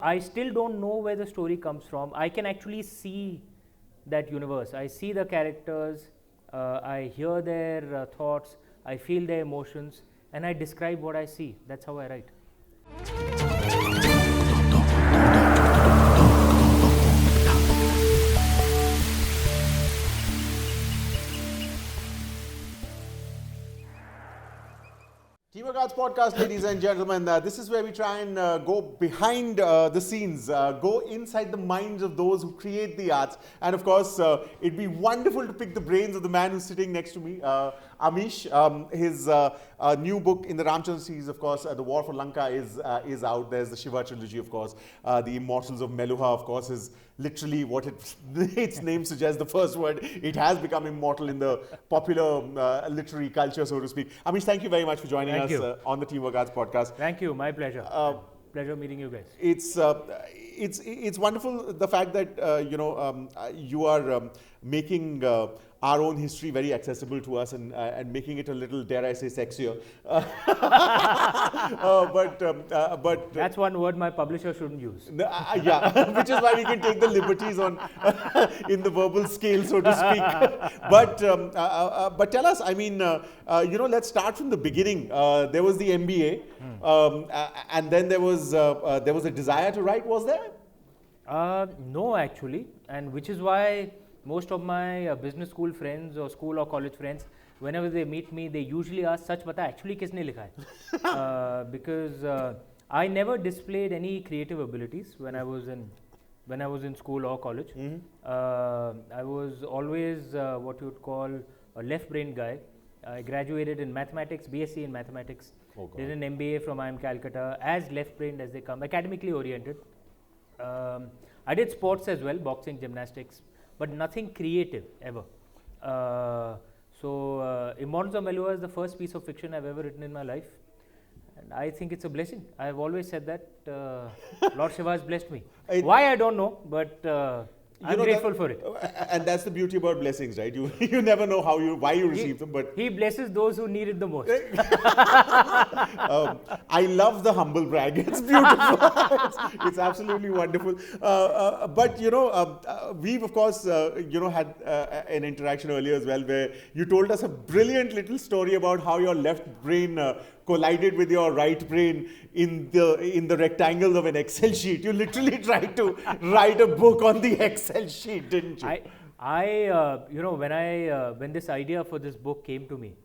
I still don't know where the story comes from. I can actually see that universe. I see the characters, I hear their thoughts, I feel their emotions, and I describe what I see. That's how I write. Teamwork Arts Podcast, ladies and gentlemen. This is where we try and go behind the scenes, go inside the minds of those who create the arts. And of course, it'd be wonderful to pick the brains of the man who's sitting next to me, Amish. His new book in the Ramchandra series, of course, The War for Lanka is out. There's the Shiva Trilogy, of course. The Immortals of Meluha, of course, is literally what its name suggests, the first word. It has become immortal in the popular literary culture, so to speak. Amish, thank you very much for joining us on the Teamwork Arts Podcast. Thank you, my pleasure. Pleasure meeting you guys. It's wonderful the fact that you are making our own history very accessible to us and making it a little, dare I say, sexier. But that's one word my publisher shouldn't use. Yeah, which is why we can take the liberties on in the verbal scale, so to speak. But tell us, I mean, let's start from the beginning. There was the MBA, and then there was a desire to write. Was there? No, actually, and which is why most of my business school friends or school or college friends, whenever they meet me, they usually ask, "Sach bata, actually kisne likha hai?" Because I never displayed any creative abilities when I was in school or college. I was always what you would call a left-brained guy. I graduated in mathematics, BSc in mathematics. Did an MBA from IIM Calcutta, as left-brained as they come, academically oriented. I did sports as well, boxing, gymnastics, but nothing creative ever. Immortals of Meluha is the first piece of fiction I've ever written in my life, and I think it's a blessing. I've always said that Lord Shiva has blessed me. Why I don't know, but I'm grateful for it. And that's the beauty about blessings, right? You never know why you receive them, but he blesses those who need it the most. I love the humble brag. It's beautiful. it's absolutely wonderful. But we've of course had an interaction earlier as well, where you told us a brilliant little story about how your left brain collided with your right brain in the rectangles of an Excel sheet. You literally tried to write a book on the Excel sheet, didn't you? When this idea for this book came to me,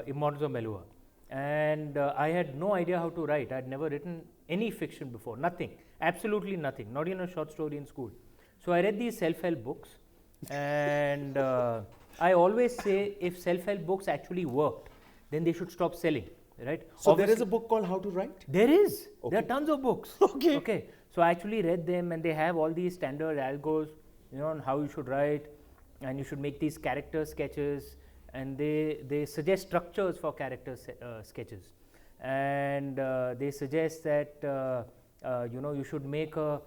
Immortals of Meluha, and I had no idea how to write. I had never written any fiction before, nothing, absolutely nothing, not even a short story in school. So I read these self-help books, and I always say if self-help books actually worked, then they should stop selling. Right. So obviously, there is a book called How to Write? There is. Okay. There are tons of books. Okay. So I actually read them, and they have all these standard algos, on how you should write, and you should make these character sketches, and they suggest structures for character sketches, and they suggest that you should make a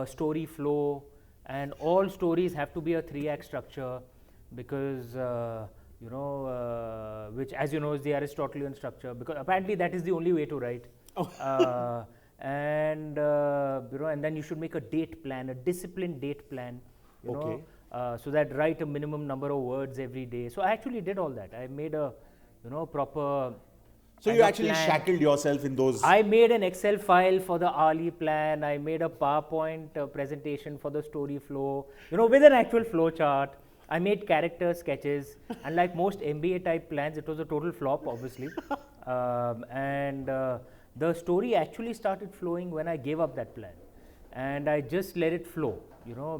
story flow, and all stories have to be a 3-act structure, because which, as you know, is the Aristotelian structure, because apparently that is the only way to write. And then you should make a date plan, a disciplined date plan, so that write a minimum number of words every day. So I actually did all that. I made a proper. So you actually shackled yourself in those. I made an Excel file for the hourly plan. I made a PowerPoint presentation for the story flow, with an actual flow chart. I made character sketches, and like most MBA type plans, it was a total flop, obviously. The story actually started flowing when I gave up that plan, and I just let it flow.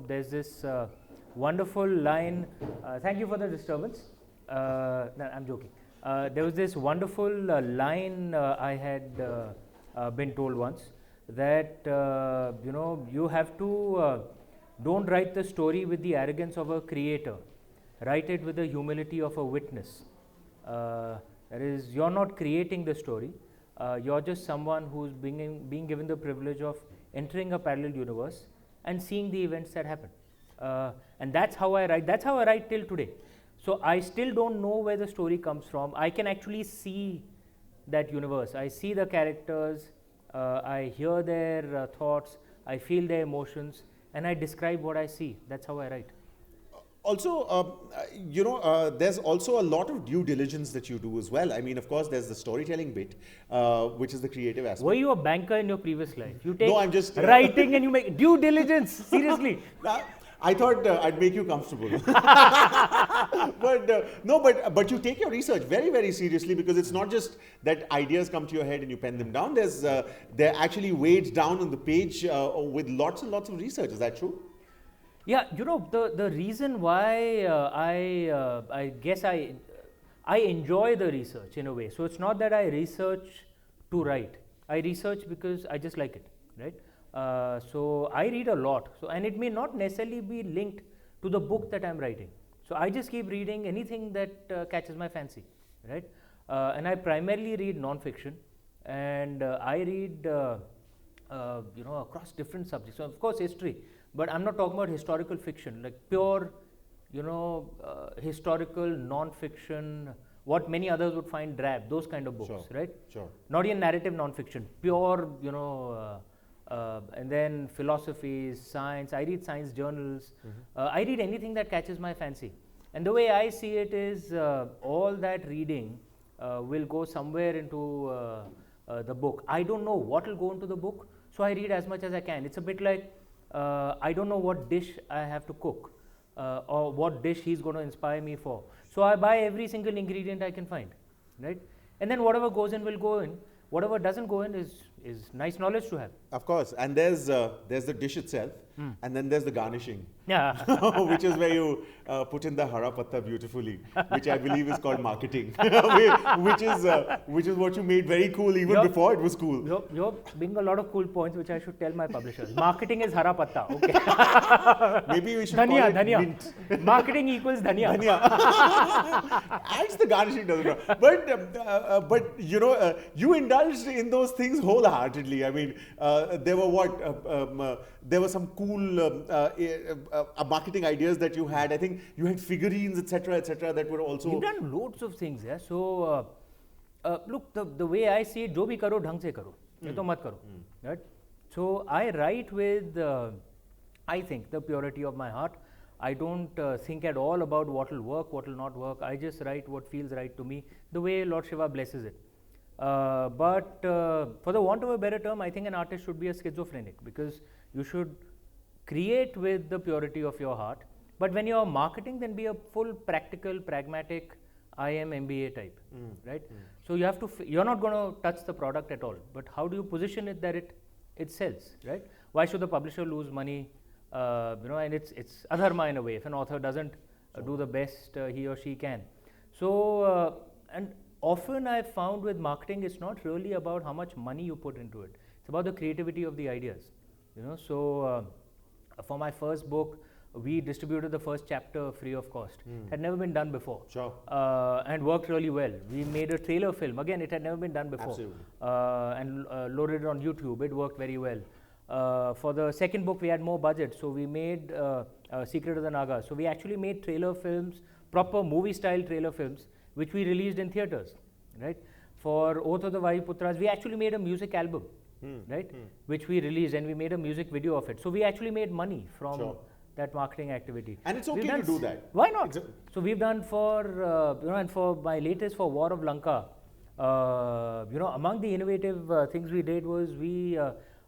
There's this wonderful line. Thank you for the disturbance. No, I'm joking. There was this wonderful line I had been told once, that you have to. Don't write the story with the arrogance of a creator. Write it with the humility of a witness. That is, you're not creating the story. You're just someone who's being given the privilege of entering a parallel universe and seeing the events that happen. And that's how I write. That's how I write till today. So I still don't know where the story comes from. I can actually see that universe. I see the characters. I hear their thoughts. I feel their emotions, and I describe what I see. That's how I write. Also, there's also a lot of due diligence that you do as well. I mean, of course, there's the storytelling bit, which is the creative aspect. Were you a banker in your previous life? You take No, I'm just writing and you make due diligence. Seriously. I thought I'd make you comfortable. But you take your research very, very seriously, because it's not just that ideas come to your head and you pen them down. They're actually weighed down on the page with lots and lots of research. Is that true? Yeah, the reason why I guess I enjoy the research in a way. So it's not that I research to write. I research because I just like it, right? So I read a lot. And it may not necessarily be linked to the book that I'm writing. So I just keep reading anything that catches my fancy, right? And I primarily read non-fiction, and I read across different subjects. So of course history. But I'm not talking about historical fiction, like pure, historical non-fiction, what many others would find drab, those kind of books, right? Sure. Not even narrative non-fiction, pure, and then philosophy, science. I read science journals. I read anything that catches my fancy. And the way I see it is all that reading will go somewhere into the book. I don't know what will go into the book, so I read as much as I can. It's a bit like, I don't know what dish I have to cook or what dish he's going to inspire me for. So I buy every single ingredient I can find, right? And then whatever goes in will go in. Whatever doesn't go in is nice knowledge to have. Of course. And there's the dish itself, and then there's the garnishing. Yeah. Which is where you put in the hara patta beautifully, which I believe is called marketing, which is what you made very cool even before it was cool. You're being a lot of cool points which I should tell my publishers. Marketing is hara patta. Okay. Maybe we should call it mint. Marketing equals dhania. Adds the garnishing doesn't know. But you indulged in those things wholeheartedly. I mean, there were some cool marketing ideas that you had. I think you had figurines, etc., that were also. You've done loads of things, yeah. So look, the way I see it, jo bhi karo, dhang se karo. Ye to mat karo, right? So I write with, I think, the purity of my heart. I don't think at all about what will work, what will not work. I just write what feels right to me, the way Lord Shiva blesses it. But for the want of a better term, I think an artist should be a schizophrenic, because you should create with the purity of your heart. But when you're marketing, then be a full practical, pragmatic, IM MBA type, right? So you have to, you're not going to touch the product at all. But how do you position it that it sells, right? Why should the publisher lose money? And it's adharma in a way if an author doesn't do the best he or she can. So, and often I've found with marketing, it's not really about how much money you put into it. It's about the creativity of the ideas, So for my first book, we distributed the first chapter free of cost. It had never been done before. Sure. And worked really well. We made a trailer film. Again, it had never been done before. Absolutely. And loaded it on YouTube. It worked very well. For the second book, we had more budget. So we made Secret of the Naga. So we actually made trailer films, proper movie-style trailer films, which we released in theatres, right? For Oath of the Vajiputras, we actually made a music album, right? Which we released, and we made a music video of it. So we actually made money from that marketing activity. And it's okay to do that. Why not? So we've done for, and for my latest, for War of Lanka, among the innovative things we did was we,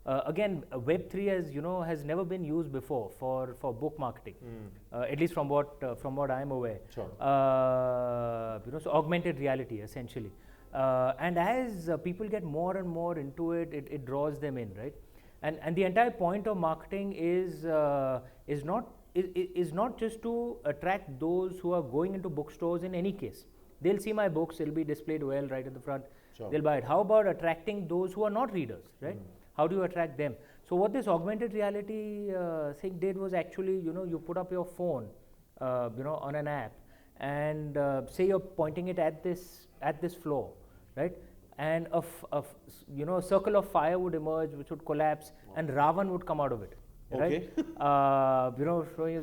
again, Web3 has never been used before for book marketing, at least from what I'm aware. Sure. So augmented reality essentially, and as people get more and more into it, it draws them in, right? And the entire point of marketing is not just to attract those who are going into bookstores in any case. They'll see my books, it'll be displayed well right at the front. Sure. They'll buy it. How about attracting those who are not readers, right? How do you attract them? So what this augmented reality thing did was actually, you put up your phone, on an app, and say you're pointing it at this floor, right? And a circle of fire would emerge, which would collapse, and Ravan would come out of it, right?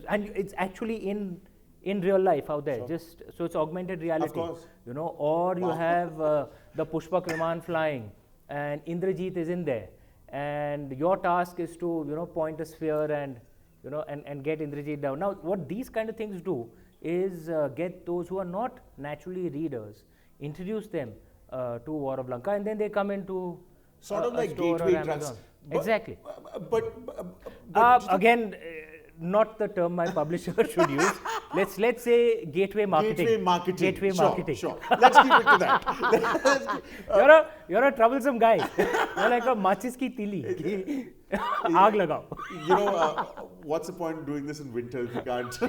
And it's actually in real life out there. Sure. So it's augmented reality. Of course. Or you have the Pushpak Viman flying, and Indrajit is in there. and your task is to point a sphere and and get Indrajit down. Now, what these kind of things do is get those who are not naturally readers, introduce them to War of Lanka, and then they come into Sort of like store or gateway Amazon. drugs. Exactly. But Again, not the term my publisher should use. Let's say gateway marketing. Gateway marketing. Gateway marketing. Sure. Let's keep it to that. You're a troublesome guy. You're like a machis ki tili. Aag lagao. What's the point of doing this in winter if you can't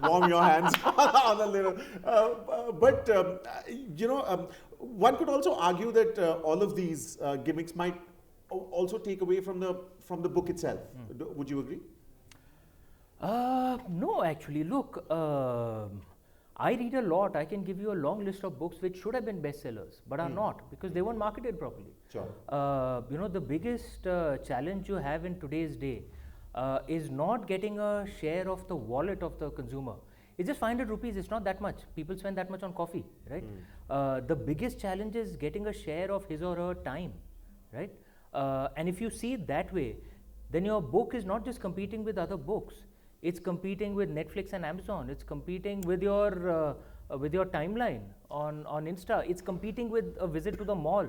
warm your hands on a little? One could also argue that all of these gimmicks might also take away from the book itself. Would you agree? No, actually. Look, I read a lot. I can give you a long list of books which should have been bestsellers, but are not because they weren't marketed properly. Sure. The biggest challenge you have in today's day is not getting a share of the wallet of the consumer. It's just 500 rupees. It's not that much. People spend that much on coffee, right? The biggest challenge is getting a share of his or her time, right? And if you see it that way, then your book is not just competing with other books. It's competing with Netflix and Amazon. It's competing with your timeline on Insta. It's competing with a visit to the mall.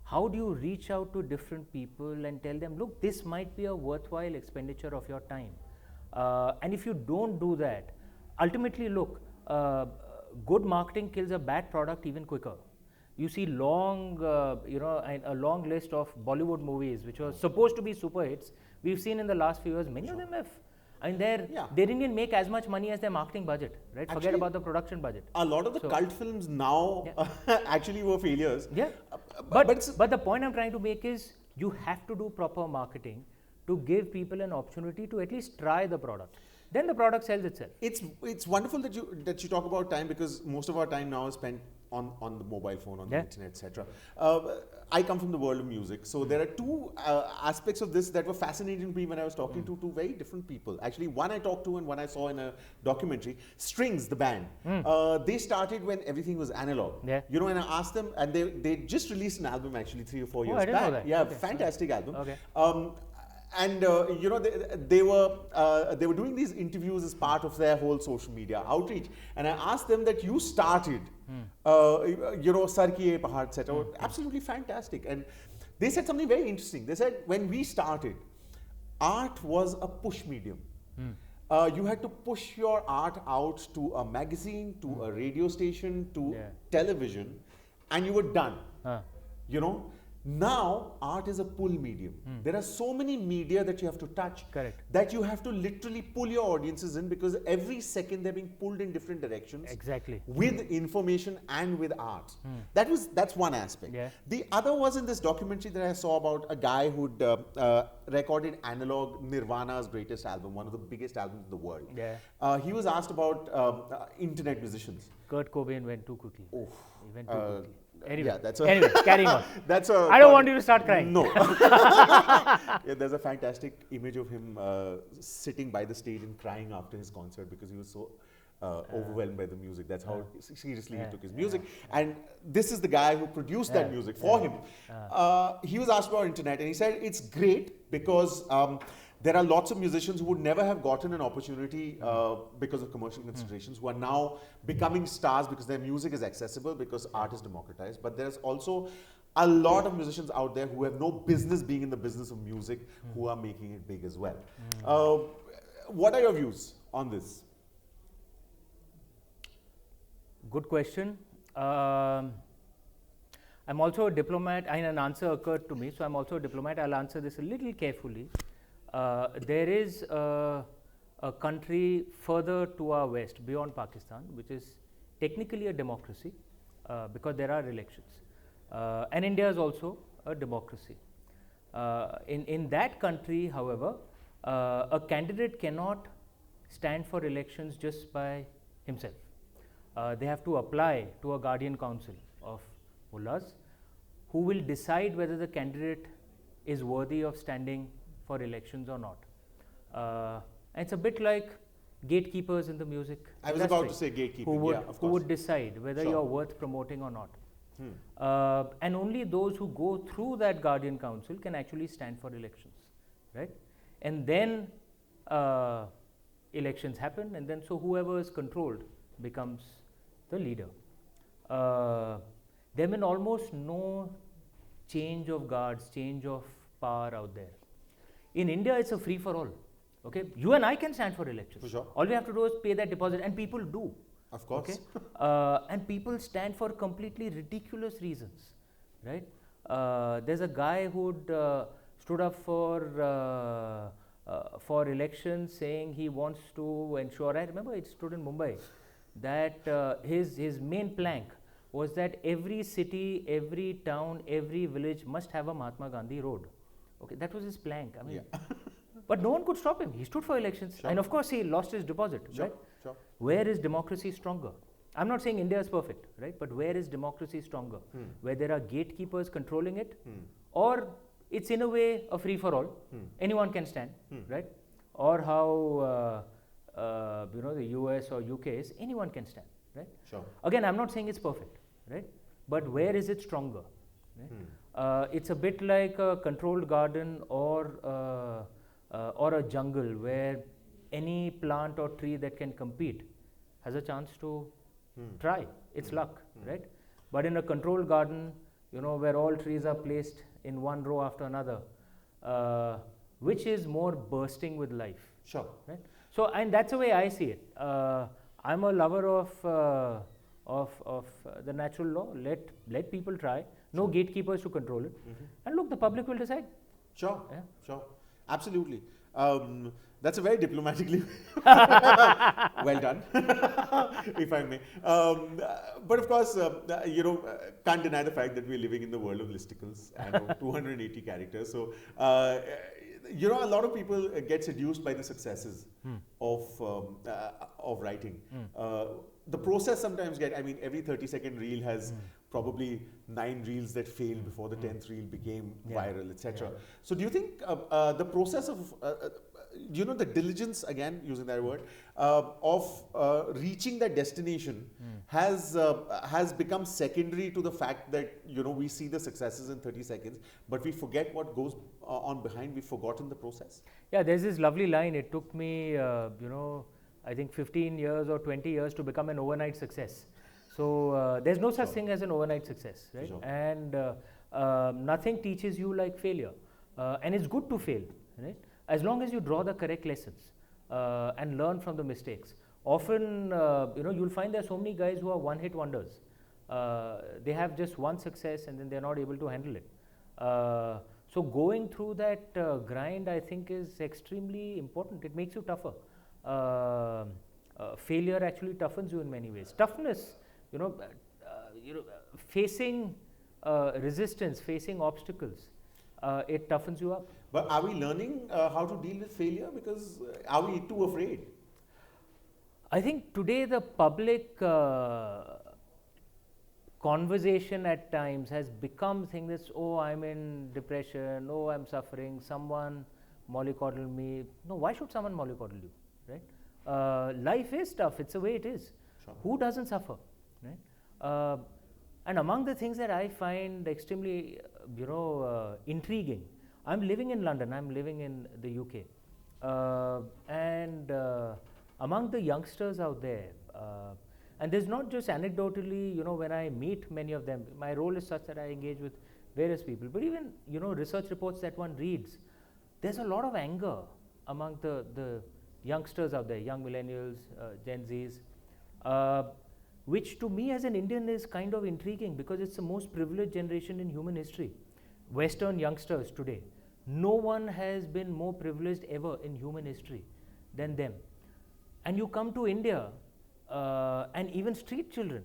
How do you reach out to different people and tell them, look, this might be a worthwhile expenditure of your time? And if you don't do that, ultimately, look, good marketing kills a bad product even quicker. You see a long list of Bollywood movies which were supposed to be super hits. We've seen in the last few years, many of them have. I mean, they didn't even make as much money as their marketing budget, right? Forget about the production budget. A lot of the cult films now actually were failures. Yeah. But the point I'm trying to make is you have to do proper marketing to give people an opportunity to at least try the product. Then the product sells itself. It's wonderful that you talk about time, because most of our time now is spent on the mobile phone, on the internet, etc. I come from the world of music, so there are two aspects of this that were fascinating to me when I was talking to two very different people. Actually, one I talked to and one I saw in a documentary. Strings, the band, they started when everything was analog. And I asked them, and they just released an album actually 3 or 4 years I didn't back. know that. Yeah, fantastic album. Okay. And they were doing these interviews as part of their whole social media outreach, and I asked them that you started, Sar Kiye Pahad, etc. Absolutely fantastic. And they said something very interesting. They said when we started, art was a push medium. You had to push your art out to a magazine, to a radio station, to television, and you were done. Now, art is a pull medium. There are so many media that you have to touch. Correct. That you have to literally pull your audiences in, because every second they're being pulled in different directions. Exactly. With information and with art. That's one aspect. Yeah. The other was in this documentary that I saw about a guy who'd recorded analog Nirvana's greatest album, one of the biggest albums in the world. Yeah. He was asked about internet musicians. Kurt Cobain went too quickly. Oh. He went too quickly. Anyway, carrying on. I don't want you to start crying. No. There's a fantastic image of him sitting by the stage and crying after his concert because he was so overwhelmed by the music. That's how seriously he took his music. And this is the guy who produced that music for him. He was asked about internet, and he said it's great because there are lots of musicians who would never have gotten an opportunity because of commercial considerations, who are now becoming stars because their music is accessible, because art is democratized. But there's also a lot of musicians out there who have no business being in the business of music, who are making it big as well. What are your views on this? Good question. I'm also a diplomat, and an answer occurred to me, so I'm also a diplomat. I'll answer this a little carefully. There is a country further to our west, beyond Pakistan, which is technically a democracy because there are elections. And India is also a democracy. In that country, however, a candidate cannot stand for elections just by himself. They have to apply to a guardian council of mullahs who will decide whether the candidate is worthy of standing for elections or not. And it's a bit like gatekeepers in the music I was about to say gatekeeping, who would decide whether you're worth promoting or not. And only those who go through that guardian council can actually stand for elections, right? And then elections happen, and then so whoever is controlled becomes the leader. There have been almost no change of guards, change of power out there. In India, it's a free for all. Okay, you and I can stand for elections. For sure. All we have to do is pay that deposit, and people do. Of course. Okay? And people stand for completely ridiculous reasons, right? There's a guy who'd stood up for elections, saying he wants to ensure. I remember it stood in Mumbai that his main plank was that every city, every town, every village must have a Mahatma Gandhi road. Okay, that was his plank. I mean, but no one could stop him. He stood for elections, and of course he lost his deposit. Right? Sure. Where is democracy stronger? I'm not saying India is perfect, right? But where is democracy stronger? Where there are gatekeepers controlling it, or it's in a way a free for all. Anyone can stand, right? Or how the US or UK is, anyone can stand, right? Sure. Again, I'm not saying it's perfect, right? But where is it stronger? Right? It's a bit like a controlled garden or a jungle where any plant or tree that can compete has a chance to try. It's luck, right? But in a controlled garden, where all trees are placed in one row after another, which is more bursting with life? Sure. Right? So, and that's the way I see it. I'm a lover of the natural law. Let people try. No gatekeepers to control it. And look, the public will decide. Sure. Yeah. Sure. Absolutely. That's a very diplomatically well done, if I may. But of course, can't deny the fact that we're living in the world of listicles and 280 characters. So, a lot of people get seduced by the successes of writing. The process sometimes every 30-second reel has probably 9 reels that failed before the 10th reel became viral, etc. So do you think the process of, the diligence, again using that word, of reaching that destination has become secondary to the fact that, we see the successes in 30 seconds, but we forget what goes on behind. We've forgotten the process. Yeah, there's this lovely line. It took me, I think 15 years or 20 years to become an overnight success. So there's no such thing as an overnight success, right? Sure. And nothing teaches you like failure. And it's good to fail, right? As long as you draw the correct lessons and learn from the mistakes. Often, you'll find there are so many guys who are one-hit wonders. They have just one success and then they're not able to handle it. So going through that grind, I think, is extremely important. It makes you tougher. Failure actually toughens you in many ways. Toughness, facing resistance, facing obstacles, it toughens you up. But are we learning how to deal with failure? Because are we too afraid? I think today the public conversation at times has become thing that's, oh, I'm in depression, oh, I'm suffering, someone mollycoddled me. No, why should someone mollycoddle you, right? Life is tough, it's the way it is. Sure. Who doesn't suffer, right? And among the things that I find extremely, intriguing, I'm living in London, I'm living in the UK, and among the youngsters out there, and there's not just anecdotally, when I meet many of them, my role is such that I engage with various people, but even, research reports that one reads, there's a lot of anger among the youngsters out there, young millennials, Gen Zs, which to me as an Indian is kind of intriguing because it's the most privileged generation in human history. Western youngsters today, no one has been more privileged ever in human history than them. And you come to India, and even street children,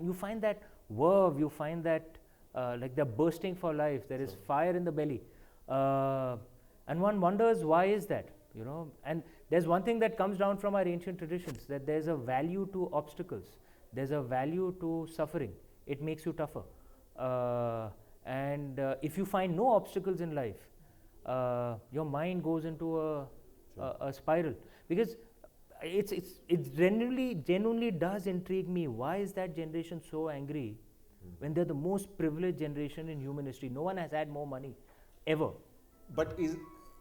you find that verve, you find that like they're bursting for life, there is fire in the belly. And one wonders, why is that? And there's one thing that comes down from our ancient traditions, that there's a value to obstacles, there's a value to suffering. It makes you tougher. And if you find no obstacles in life, your mind goes into a spiral. Because it genuinely does intrigue me. Why is that generation so angry when they're the most privileged generation in human history. No one has had more money, ever. But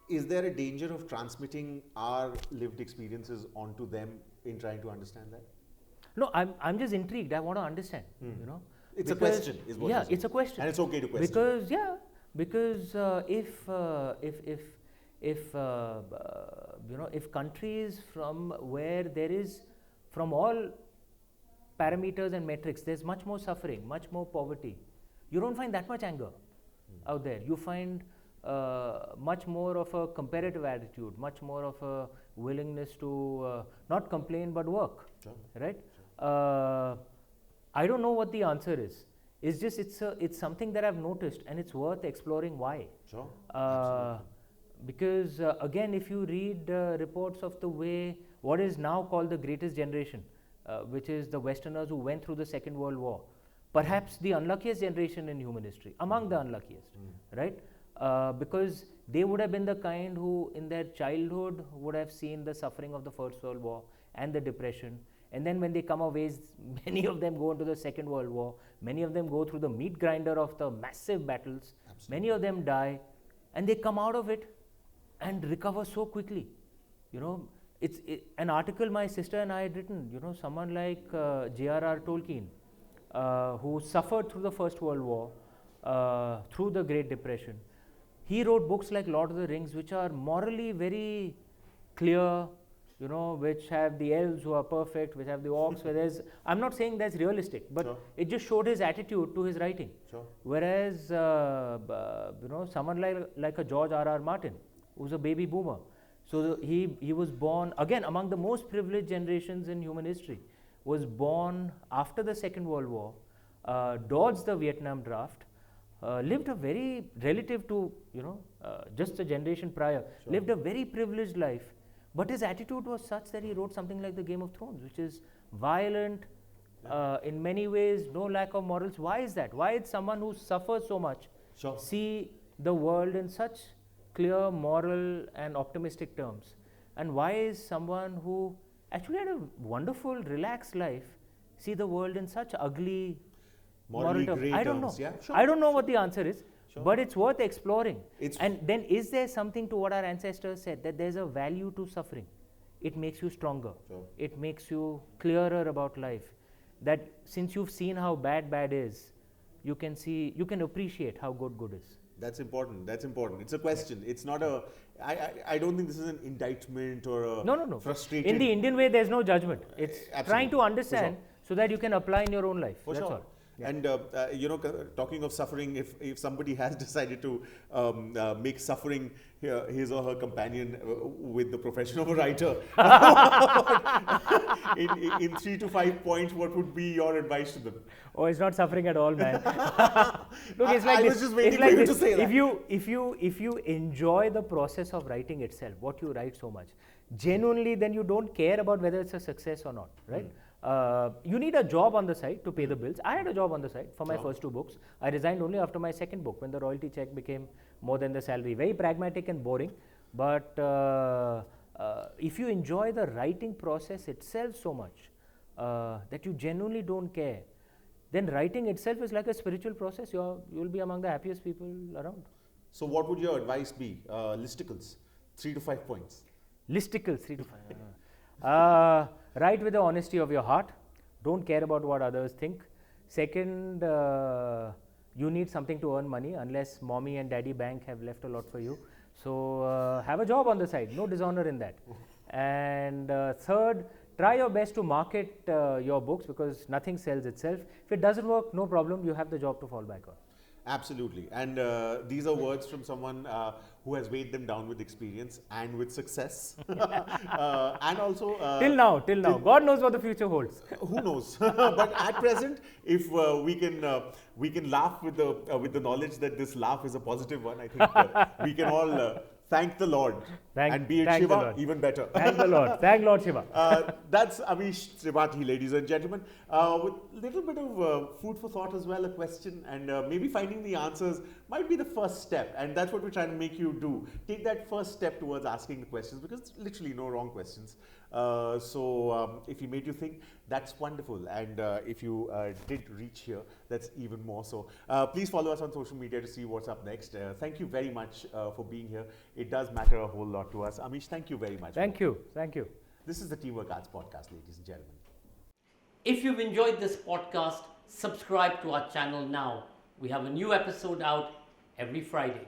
is there a danger of transmitting our lived experiences onto them in trying to understand that? No, I'm just intrigued. I want to understand. You know, it's a question, is what you're saying. It's a question, and it's okay to question. Because if countries from where there is, from all parameters and metrics, there's much more suffering, much more poverty, you don't find that much anger out there. You find much more of a comparative attitude, much more of a willingness to not complain but work, right? I don't know what the answer is. It's just it's something that I've noticed, and it's worth exploring why. Sure. Because again, if you read reports of the way what is now called the greatest generation, which is the Westerners who went through the Second World War, perhaps the unluckiest generation in human history, among the unluckiest, right? Because they would have been the kind who in their childhood would have seen the suffering of the First World War and the depression, and then when they come of age, many of them go into the Second World War, many of them go through the meat grinder of the massive battles, many of them die, and they come out of it and recover so quickly. You know, it's an article my sister and I had written, you know, someone like J.R.R. Tolkien, who suffered through the First World War, through the Great Depression. He wrote books like Lord of the Rings, which are morally very clear, you know, which have the elves who are perfect, which have the orcs where there's, I'm not saying that's realistic, but it just showed his attitude to his writing. Whereas, you know, someone like a George R.R. Martin, who's a baby boomer. So he was born, again, among the most privileged generations in human history, was born after the Second World War, dodged the Vietnam draft, lived a very, relative to, you know, just a generation prior, lived a very privileged life. But his attitude was such that he wrote something like the Game of Thrones, which is violent, in many ways, no lack of morals. Why is that? Why is someone who suffers so much see the world in such clear, moral and optimistic terms? And why is someone who actually had a wonderful, relaxed life see the world in such ugly, moral terms? I don't know. I don't know what the answer is. But it's worth exploring. And then is there something to what our ancestors said, that there's a value to suffering? It makes you stronger. It makes you clearer about life. That since you've seen how bad is, you can appreciate how good is. That's important. That's important. It's a question. It's not a, I don't think this is an indictment or a no. frustrated. In the Indian way, there's no judgment. It's trying to understand so that you can apply in your own life. That's all. Yeah. And you know, talking of suffering, if somebody has decided to make suffering his or her companion with the profession of a writer, in 3 to 5 points, what would be your advice to them? Oh, it's not suffering at all, man. Look, it's like I was just waiting for you to say that. If you enjoy the process of writing itself, what you write so much, genuinely, then you don't care about whether it's a success or not, right? You need a job on the side to pay the bills. I had a job on the side for my first 2 books. I resigned only after my second book when the royalty check became more than the salary. Very pragmatic and boring. But if you enjoy the writing process itself so much that you genuinely don't care, then writing itself is like a spiritual process. You'll be among the happiest people around. So what would your advice be? Listicles, 3 to 5 points. Listicles, 3 to 5. Write with the honesty of your heart. Don't care about what others think. Second, you need something to earn money, unless mommy and daddy bank have left a lot for you. So have a job on the side. No dishonor in that. And third, try your best to market your books, because nothing sells itself. If it doesn't work, no problem. You have the job to fall back on. Absolutely. And these are words from someone who has weighed them down with experience and with success. And also till now, God knows what the future holds. Who knows? But at present, if we can laugh with the knowledge that this laugh is a positive one, I think we can all thank the Lord and be it Shiva, even better. Thank the Lord. Thank Lord Shiva. That's Amish Tripathi, ladies and gentlemen, with a little bit of food for thought as well, a question, and maybe finding the answers might be the first step. And that's what we're trying to make you do. Take that first step towards asking the questions, because it's literally no wrong questions. So if he made you think, that's wonderful. And if you did reach here, that's even more so. Please follow us on social media to see what's up next. Thank you very much for being here. It does matter a whole lot to us. Amish, thank you very much. Thank you. Thank you. This is the Teamwork Arts Podcast, ladies and gentlemen. If you've enjoyed this podcast, subscribe to our channel now. We have a new episode out every Friday.